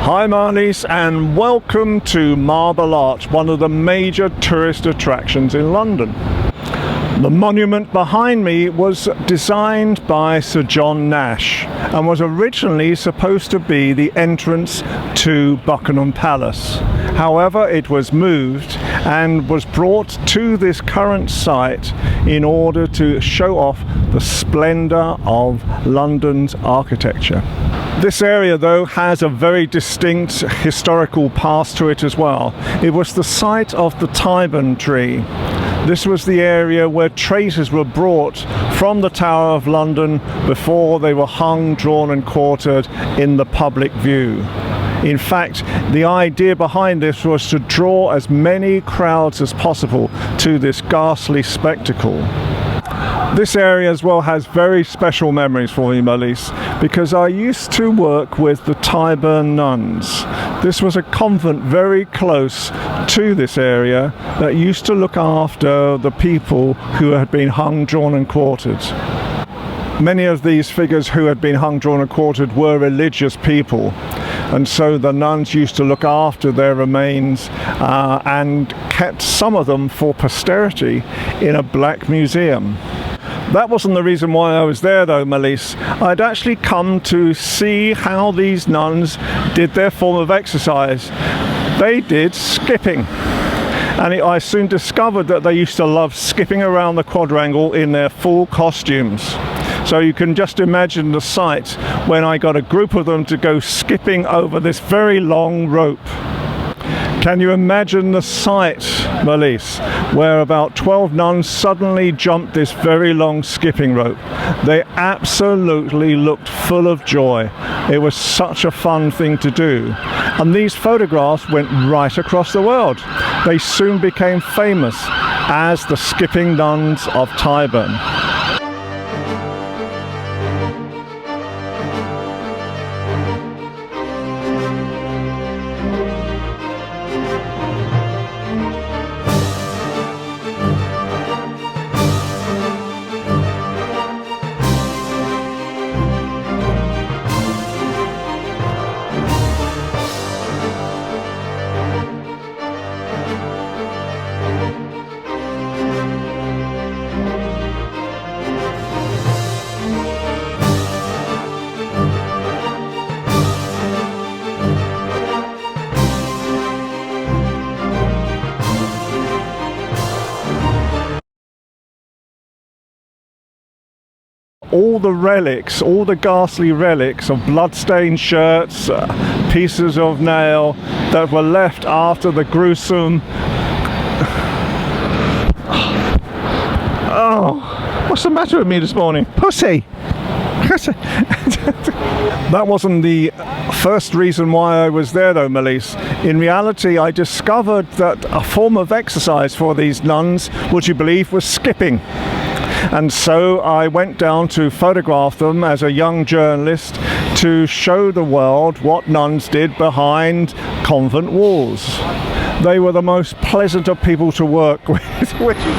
Hi Marlies, and welcome to Marble Arch, one of the major tourist attractions in London. The monument behind me was designed by Sir John Nash and was originally supposed to be the entrance to Buckingham Palace. However, it was moved and was brought to this current site in order to show off the splendour of London's architecture. This area, though, has a very distinct historical past to it as well. It was the site of the Tyburn tree. This was the area where traitors were brought from the Tower of London before they were hung, drawn and quartered in the public view. In fact, the idea behind this was to draw as many crowds as possible to this ghastly spectacle. This area as well has very special memories for me, Marlies, because I used to work with the Tyburn nuns. This was a convent very close to this area that used to look after the people who had been hung, drawn and quartered. Many of these figures who had been hung, drawn and quartered were religious people, and so the nuns used to look after their remains and kept some of them for posterity in a black museum. That wasn't the reason why I was there though, Marlies. I'd actually come to see how these nuns did their form of exercise. They did skipping. And I soon discovered that they used to love skipping around the quadrangle in their full costumes. So you can just imagine the sight when I got a group of them to go skipping over this very long rope. Can you imagine the sight, Marlies, where about 12 nuns suddenly jumped this very long skipping rope? They absolutely looked full of joy. It was such a fun thing to do. And these photographs went right across the world. They soon became famous as the skipping nuns of Tyburn. All the relics, all the ghastly relics of bloodstained shirts, pieces of nail that were left after the gruesome... Oh, what's the matter with me this morning? Pussy! That wasn't the first reason why I was there though, Marlies. In reality, I discovered that a form of exercise for these nuns, would you believe, was skipping. And so I went down to photograph them as a young journalist to show the world what nuns did behind convent walls. They were the most pleasant of people to work with, which is